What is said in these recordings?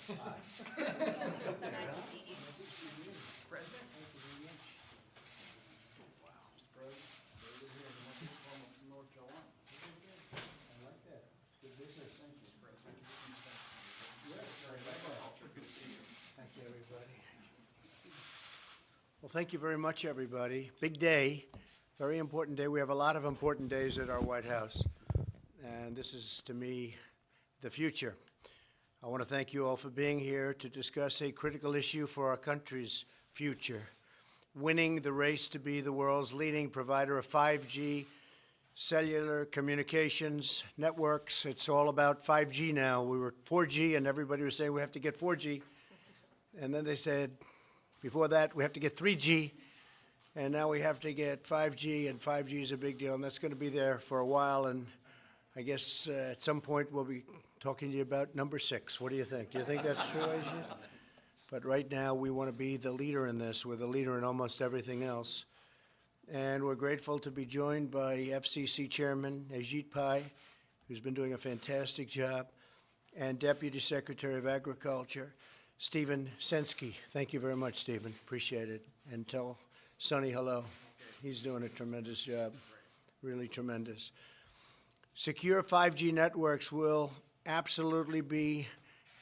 So nice to meet you. President? Wow. Mr. President, David here, from North Carolina. I like that. Good business. Thank you. Yes, very much. Good to see you. Thank you, everybody. Well, thank you very much, everybody. Big day, very important day. We have a lot of important days at our White House, and this is, to me, the future. I want to thank you all for being here to discuss a critical issue for our country's future, winning the race to be the world's leading provider of 5G cellular communications networks. It's all about 5G now. We were 4G, and everybody was saying we have to get 4G. And then they said, before that, we have to get 3G. And now we have to get 5G, and 5G is a big deal. And that's going to be there for a while. And I guess at some point we'll be talking to you about number 6. What do you think? Do you think that's true, Ajit? But right now, we want to be the leader in this. We're the leader in almost everything else. And we're grateful to be joined by FCC Chairman Ajit Pai, who's been doing a fantastic job, and Deputy Secretary of Agriculture, Stephen Sensky. Thank you very much, Stephen. Appreciate it. And tell Sonny hello. He's doing a tremendous job, really tremendous. Secure 5G networks will absolutely be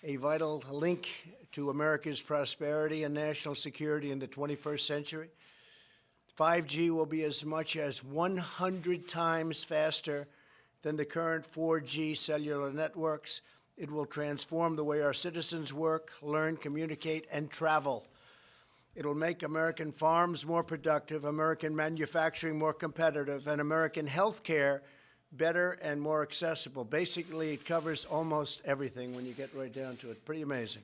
a vital link to America's prosperity and national security in the 21st century. 5G will be as much as 100 times faster than the current 4G cellular networks. It will transform the way our citizens work, learn, communicate, and travel. It will make American farms more productive, American manufacturing more competitive, and American health care better and more accessible. Basically, it covers almost everything when you get right down to it. Pretty amazing.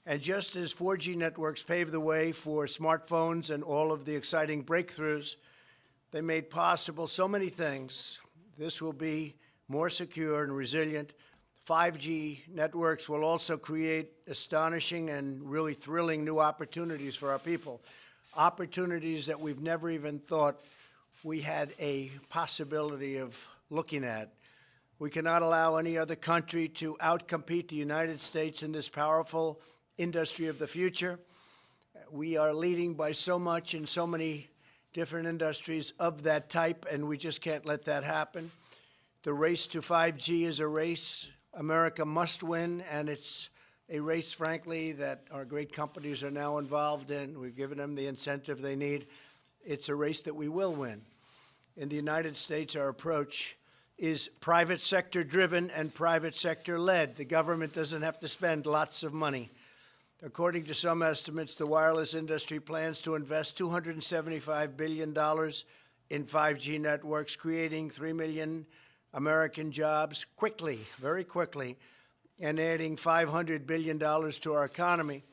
And just as 4G networks paved the way for smartphones and all of the exciting breakthroughs, they made possible so many things. This will be more secure and resilient. 5G networks will also create astonishing and really thrilling new opportunities for our people, opportunities that we've never even thought we had a possibility of looking at. We cannot allow any other country to outcompete the United States in this powerful industry of the future. We are leading by so much in so many different industries of that type, and we just can't let that happen. The race to 5G is a race America must win, and it's a race, frankly, that our great companies are now involved in. We've given them the incentive they need. It's a race that we will win. In the United States, our approach is private sector driven and private sector led. The government doesn't have to spend lots of money. According to some estimates, the wireless industry plans to invest $275 billion in 5G networks, creating 3 million American jobs quickly, very quickly, and adding $500 billion to our economy.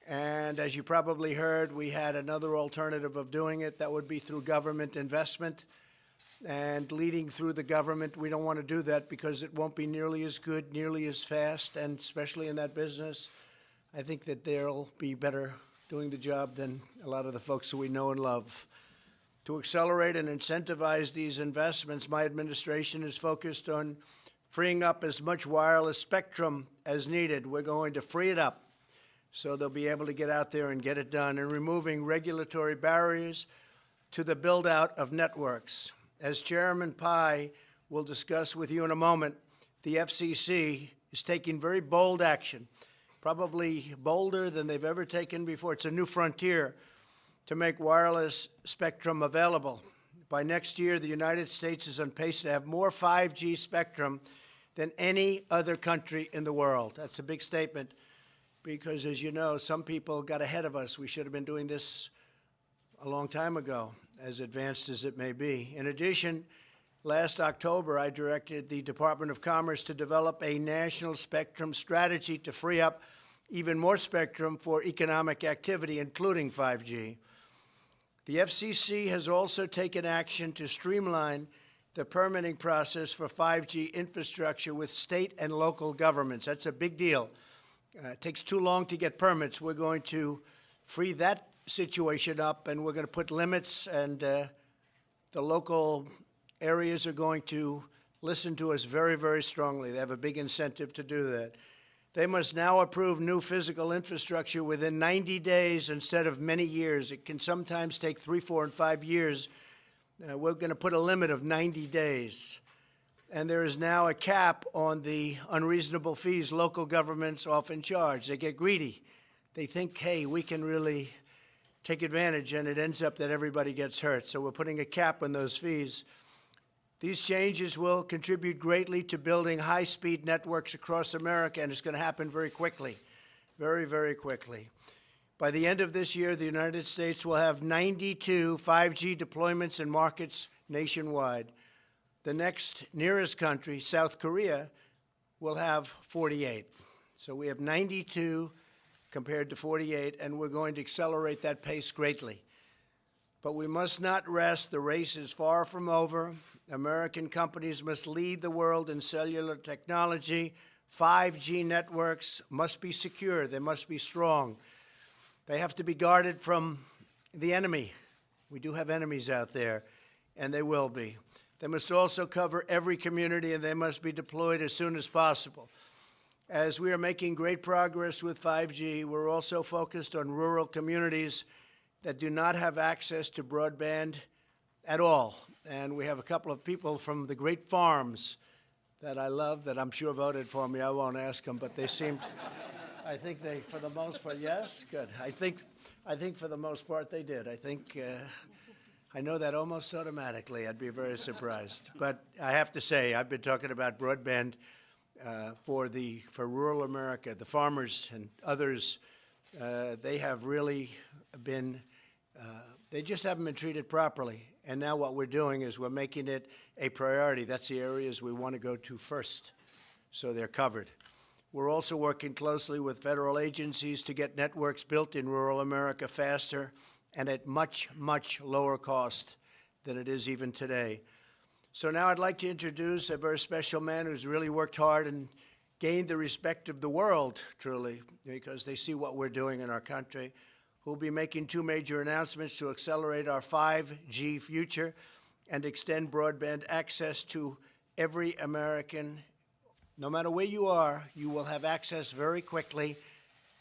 And as you probably heard, we had another alternative of doing it. That would be through government investment and leading through the government. We don't want to do that because it won't be nearly as good, nearly as fast, and especially in that business, I think that they'll be better doing the job than a lot of the folks who we know and love. To accelerate and incentivize these investments, my administration is focused on freeing up as much wireless spectrum as needed. We're going to free it up so they'll be able to get out there and get it done, and removing regulatory barriers to the build-out of networks. As Chairman Pai will discuss with you in a moment, the FCC is taking very bold action, probably bolder than they've ever taken before. It's a new frontier to make wireless spectrum available. By next year, the United States is on pace to have more 5G spectrum than any other country in the world. That's a big statement because, as you know, some people got ahead of us. We should have been doing this a long time ago, as advanced as it may be. In addition, last October, I directed the Department of Commerce to develop a national spectrum strategy to free up even more spectrum for economic activity, including 5G. The FCC has also taken action to streamline the permitting process for 5G infrastructure with state and local governments. That's a big deal. It takes too long to get permits. We're going to free that situation up, and we're going to put limits, and the local areas are going to listen to us very, very strongly. They have a big incentive to do that. They must now approve new physical infrastructure within 90 days instead of many years. It can sometimes take 3, 4, and 5 years. We're going to put a limit of 90 days. And there is now a cap on the unreasonable fees local governments often charge. They get greedy. They think, hey, we can really take advantage, and it ends up that everybody gets hurt. So we're putting a cap on those fees. These changes will contribute greatly to building high-speed networks across America, and it's going to happen very quickly, very, very quickly. By the end of this year, the United States will have 92 5G deployments in markets nationwide. The next nearest country, South Korea, will have 48. So we have 92 compared to 48, and we're going to accelerate that pace greatly. But we must not rest. The race is far from over. American companies must lead the world in cellular technology. 5G networks must be secure. They must be strong. They have to be guarded from the enemy. We do have enemies out there, and they will be. They must also cover every community, and they must be deployed as soon as possible. As we are making great progress with 5G, we're also focused on rural communities that do not have access to broadband at all. And we have a couple of people from the great farms that I love that I'm sure voted for me. I won't ask them, but they seemed, I think they, for the most part, yes? Good. I think for the most part they did. I know that almost automatically. I'd be very surprised. But I have to say, I've been talking about broadband for rural America. The farmers and others, they have really been, they just haven't been treated properly. And now what we're doing is we're making it a priority. That's the areas we want to go to first, so they're covered. We're also working closely with federal agencies to get networks built in rural America faster and at much, much lower cost than it is even today. So now I'd like to introduce a very special man who's really worked hard and gained the respect of the world, truly, because they see what we're doing in our country, who'll be making 2 major announcements to accelerate our 5G future and extend broadband access to every American. No matter where you are, you will have access very quickly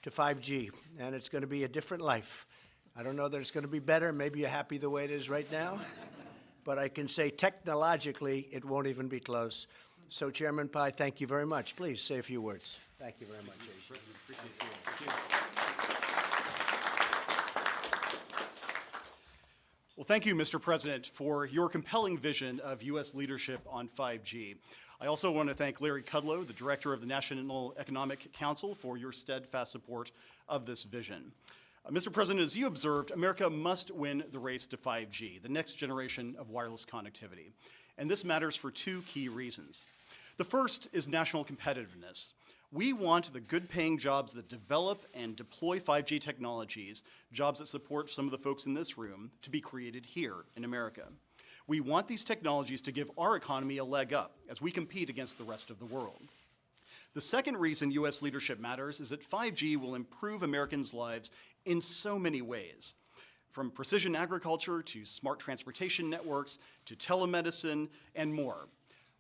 to 5G, and it's going to be a different life. I don't know that it's going to be better. Maybe you're happy the way it is right now, but I can say technologically it won't even be close. So, Chairman Pai, thank you very much. Please say a few words. Thank you very much. Well, thank you, Mr. President, for your compelling vision of U.S. leadership on 5G. I also want to thank Larry Kudlow, the Director of the National Economic Council, for your steadfast support of this vision. Mr. President, as you observed, America must win the race to 5G, the next generation of wireless connectivity. And this matters for 2 key reasons. The first is national competitiveness. We want the good-paying jobs that develop and deploy 5G technologies, jobs that support some of the folks in this room, to be created here in America. We want these technologies to give our economy a leg up as we compete against the rest of the world. The second reason U.S. leadership matters is that 5G will improve Americans' lives in so many ways, from precision agriculture to smart transportation networks to telemedicine and more.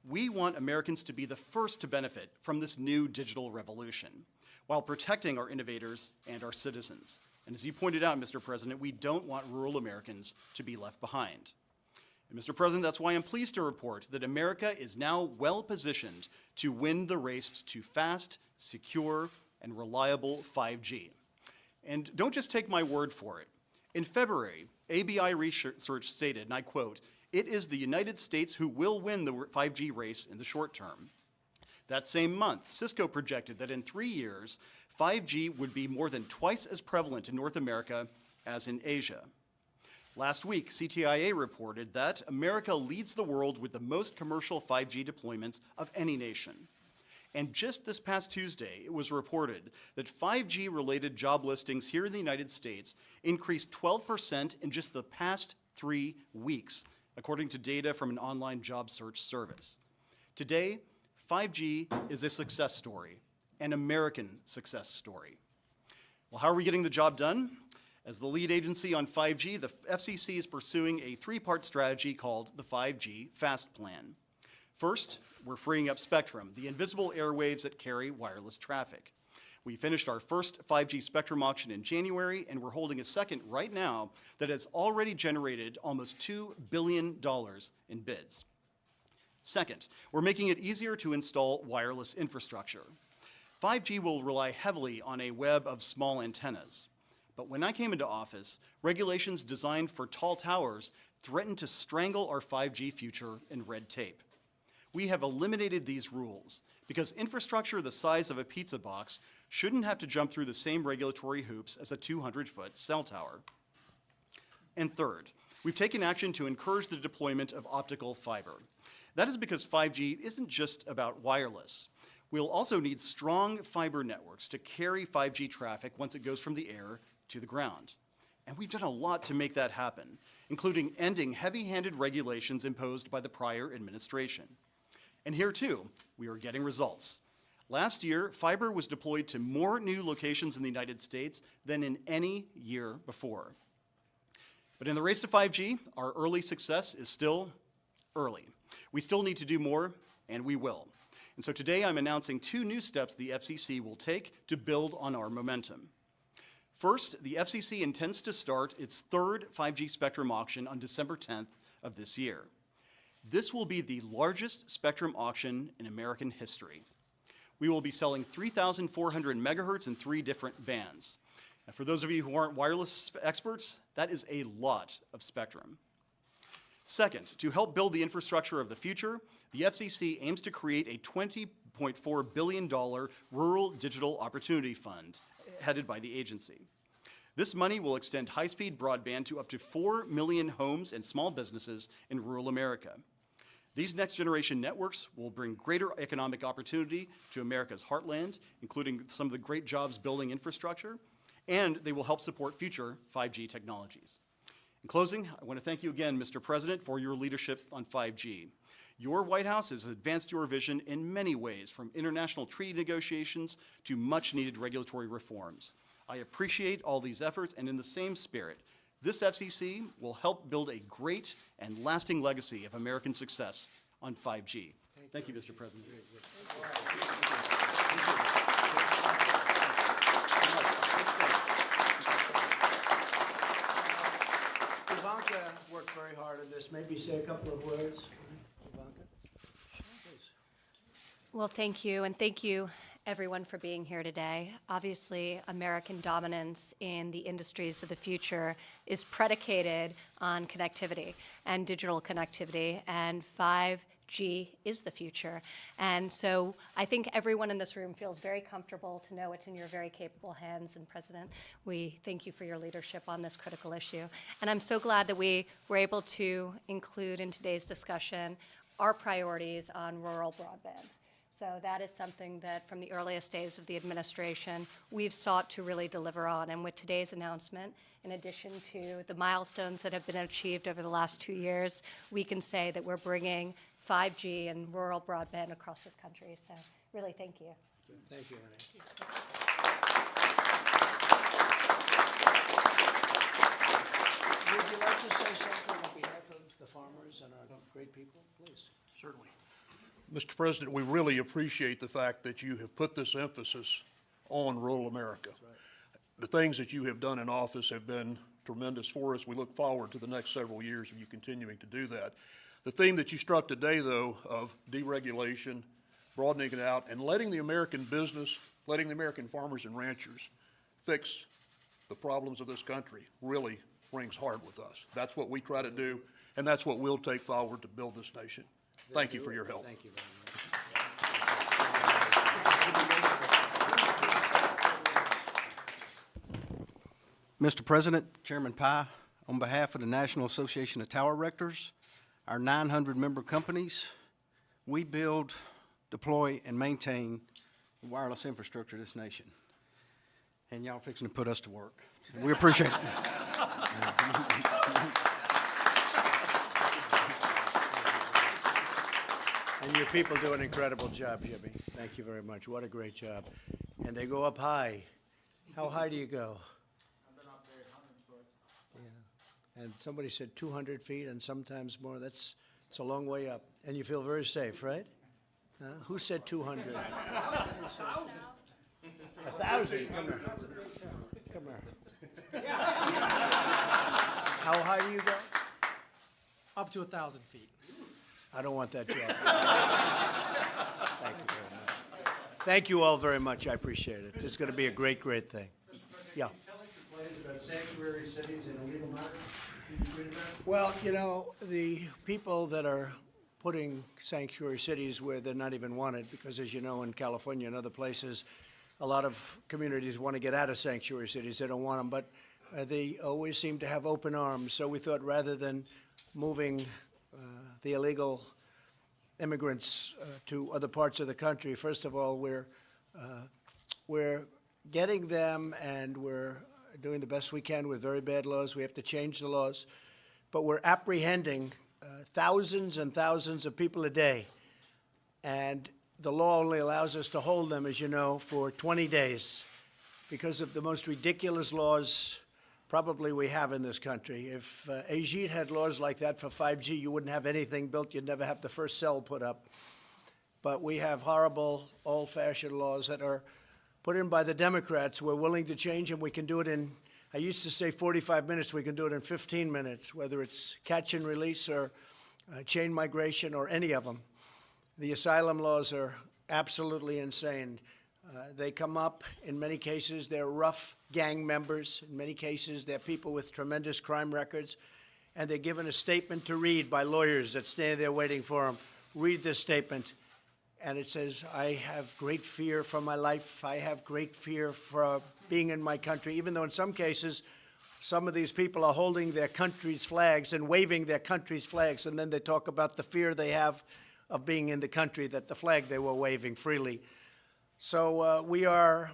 We want Americans to be the first to benefit from this new digital revolution while protecting our innovators and our citizens. And as you pointed out, Mr. President, we don't want rural Americans to be left behind. And Mr. President, that's why I'm pleased to report that America is now well positioned to win the race to fast, secure, and reliable 5G. And don't just take my word for it. In February, ABI research stated, and I quote, "It is the United States who will win the 5G race in the short term." That same month, Cisco projected that in 3 years, 5G would be more than twice as prevalent in North America as in Asia. Last week, CTIA reported that America leads the world with the most commercial 5G deployments of any nation. And just this past Tuesday, it was reported that 5G-related job listings here in the United States increased 12% in just the past 3 weeks, according to data from an online job search service. Today, 5G is a success story, an American success story. Well, how are we getting the job done? As the lead agency on 5G, the FCC is pursuing a 3-part strategy called the 5G Fast Plan. First, we're freeing up spectrum, the invisible airwaves that carry wireless traffic. We finished our first 5G spectrum auction in January, and we're holding a second right now that has already generated almost $2 billion in bids. Second, we're making it easier to install wireless infrastructure. 5G will rely heavily on a web of small antennas. But when I came into office, regulations designed for tall towers threatened to strangle our 5G future in red tape. We have eliminated these rules because infrastructure the size of a pizza box shouldn't have to jump through the same regulatory hoops as a 200-foot cell tower. And third, we've taken action to encourage the deployment of optical fiber. That is because 5G isn't just about wireless. We'll also need strong fiber networks to carry 5G traffic once it goes from the air to the ground. And we've done a lot to make that happen, including ending heavy-handed regulations imposed by the prior administration. And here, too, we are getting results. Last year, fiber was deployed to more new locations in the United States than in any year before. But in the race to 5G, our early success is still early. We still need to do more, and we will. And so today I'm announcing 2 new steps the FCC will take to build on our momentum. First, the FCC intends to start its third 5G spectrum auction on December 10th of this year. This will be the largest spectrum auction in American history. We will be selling 3,400 megahertz in 3 different bands. And for those of you who aren't wireless experts, that is a lot of spectrum. Second, to help build the infrastructure of the future, the FCC aims to create a $20.4 billion Rural Digital Opportunity Fund headed by the agency. This money will extend high-speed broadband to up to 4 million homes and small businesses in rural America. These next-generation networks will bring greater economic opportunity to America's heartland, including some of the great jobs building infrastructure, and they will help support future 5G technologies. In closing, I want to thank you again, Mr. President, for your leadership on 5G. Your White House has advanced your vision in many ways, from international treaty negotiations to much-needed regulatory reforms. I appreciate all these efforts, and in the same spirit, this FCC will help build a great and lasting legacy of American success on 5G. Thank you, Mr. President. Ivanka worked very hard on this. Maybe say a couple of words. Ivanka? Sure, please. Well, thank you, and thank you, everyone, for being here today. Obviously, American dominance in the industries of the future is predicated on connectivity and digital connectivity, and 5G is the future. And so I think everyone in this room feels very comfortable to know it's in your very capable hands. And President, we thank you for your leadership on this critical issue. And I'm so glad that we were able to include in today's discussion our priorities on rural broadband. So that is something that from the earliest days of the administration, we've sought to really deliver on. And with today's announcement, in addition to the milestones that have been achieved over the last 2 years, we can say that we're bringing 5G and rural broadband across this country. So really, thank you. Thank you, Annie. Would you like to say something on behalf of the farmers and our great people, please? Certainly. Mr. President, we really appreciate the fact that you have put this emphasis on rural America. The things that you have done in office have been tremendous for us. We look forward to the next several years of you continuing to do that. The theme that you struck today, though, of deregulation, broadening it out, and letting the American business, letting the American farmers and ranchers fix the problems of this country really rings hard with us. That's what we try to do, and that's what we'll take forward to build this nation. Thank you for your help. Thank you very much. Mr. President, Chairman Pye, on behalf of the National Association of Tower Erectors, our 900-member companies, we build, deploy, and maintain the wireless infrastructure of this nation. And y'all fixing to put us to work. We appreciate it. And your people do an incredible job, Jimmy. Thank you very much. What a great job. And they go up high. How high do you go? I've been up there 100 foot. Yeah. And somebody said 200 feet and sometimes more. It's a long way up. And you feel very safe, right? Who said 200? 1,000, come here. Come here. How high do you go? Up to 1,000 feet. I don't want that job. Thank you very much. Thank you all very much. I appreciate it. It's going to be a great, great thing. Yeah. Sanctuary cities and illegal matters? Well, you know, the people that are putting sanctuary cities where they're not even wanted, because as you know, in California and other places, a lot of communities want to get out of sanctuary cities. They don't want them, but they always seem to have open arms. So we thought rather than moving the illegal immigrants to other parts of the country, first of all, we're getting them, and we're doing the best we can with very bad laws. We have to change the laws. But we're apprehending thousands and thousands of people a day. And the law only allows us to hold them, as you know, for 20 days because of the most ridiculous laws probably we have in this country. If Egypt had laws like that for 5G, you wouldn't have anything built. You'd never have the first cell put up. But we have horrible, old-fashioned laws that are put in by the Democrats. We're willing to change them. We can do it in, I used to say 45 minutes. We can do it in 15 minutes, whether it's catch and release or chain migration or any of them. The asylum laws are absolutely insane. They come up, in many cases, they're rough gang members. In many cases, they're people with tremendous crime records. And they're given a statement to read by lawyers that stand there waiting for them. Read this statement. And it says, I have great fear for my life. I have great fear for being in my country, even though in some cases, some of these people are holding their country's flags and waving their country's flags. And then they talk about the fear they have of being in the country, that the flag they were waving freely. So we are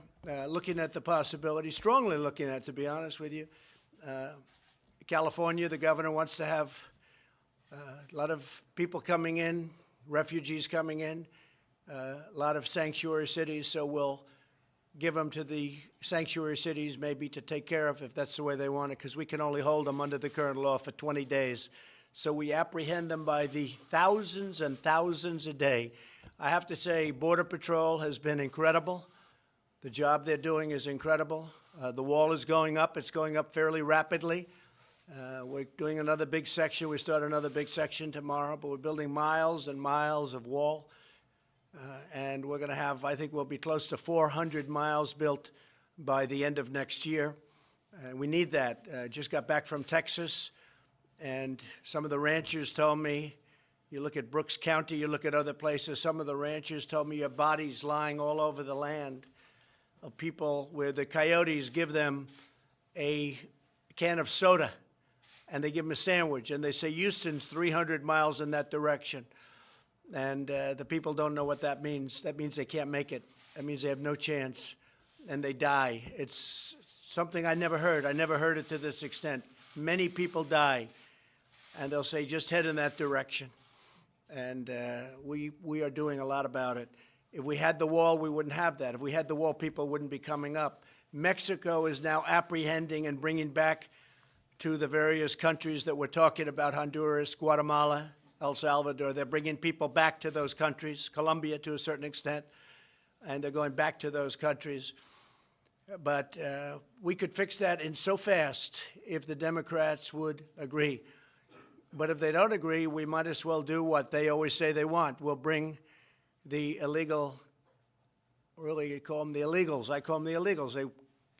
looking at the possibility, strongly looking at, to be honest with you. California, the governor wants to have a lot of people coming in, refugees coming in, a lot of sanctuary cities, so we'll give them to the sanctuary cities maybe to take care of if that's the way they want it, because we can only hold them under the current law for 20 days. So we apprehend them by the thousands and thousands a day. I have to say, Border Patrol has been incredible. The job they're doing is incredible. The wall is going up. It's going up fairly rapidly. We're doing another big section. We start another big section tomorrow, but we're building miles and miles of wall. And we're going to have, I think we'll be close to 400 miles built by the end of next year. We need that. Just got back from Texas, and some of the ranchers told me, you look at Brooks County, you look at other places, some of the ranchers told me your bodies lying all over the land of people where the coyotes give them a can of soda and they give them a sandwich, and they say Houston's 300 miles in that direction. And the people don't know what that means. That means they can't make it. That means they have no chance, and they die. It's something I never heard. I never heard it to this extent. Many people die, and they'll say, just head in that direction. And we are doing a lot about it. If we had the wall, we wouldn't have that. If we had the wall, people wouldn't be coming up. Mexico is now apprehending and bringing back to the various countries that we're talking about, Honduras, Guatemala, El Salvador. They're bringing people back to those countries, Colombia to a certain extent, and they're going back to those countries. But we could fix that in so fast if the Democrats would agree. But if they don't agree, we might as well do what they always say they want. We'll bring the illegal, really you call them the illegals. I call them the illegals. They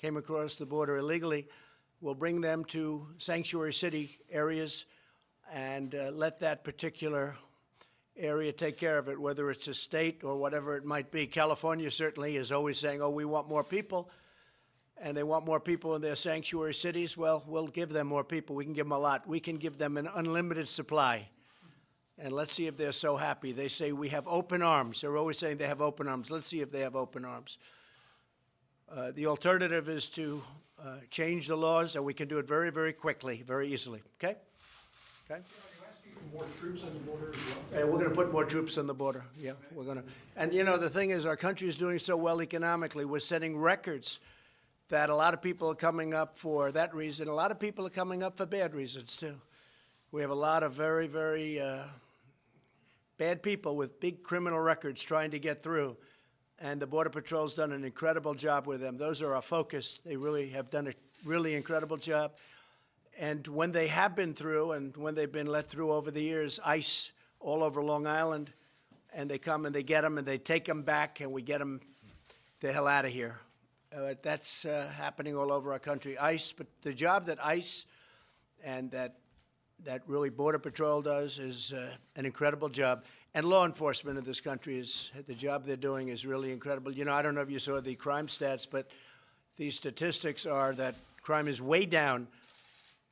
came across the border illegally. We'll bring them to sanctuary city areas and let that particular area take care of it, whether it's a state or whatever it might be. California certainly is always saying, oh, we want more people, and they want more people in their sanctuary cities. Well, we'll give them more people. We can give them a lot. We can give them an unlimited supply, and let's see if they're so happy. They say we have open arms. They're always saying they have open arms. Let's see if they have open arms. The alternative is to change the laws, and we can do it very, very quickly, very easily. Okay? Okay? More troops on the border as well? And we're going to put more troops on the border. Yeah, we're going to. And, you know, the thing is, our country is doing so well economically. We're setting records that a lot of people are coming up for that reason. A lot of people are coming up for bad reasons, too. We have a lot of very, very bad people with big criminal records trying to get through. and the Border Patrol's done an incredible job with them. Those are our focus. They really have done a really incredible job. And when they have been through and when they've been let through over the years, ICE all over Long Island, and they come and they get them and they take them back and we get them the hell out of here. That's happening all over our country. ICE, but the job that ICE and that really Border Patrol does is an incredible job. And law enforcement in this country is, the job they're doing is really incredible. You know, I don't know if you saw the crime stats, but these statistics are that crime is way down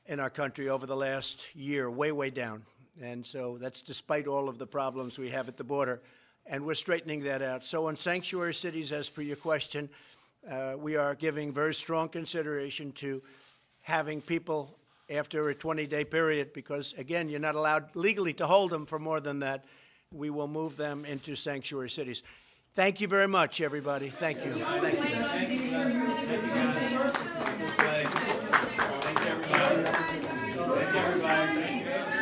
in our country over the last year, way down. And so that's despite all of the problems we have at the border. And we're straightening that out. So in sanctuary cities, as per your question, we are giving very strong consideration to having people after a 20-day period, because, again, you're not allowed legally to hold them for more than that. We will move them into sanctuary cities. Thank you very much, everybody. Thank you. Thank you. Thank you, everybody. Thank you, everybody.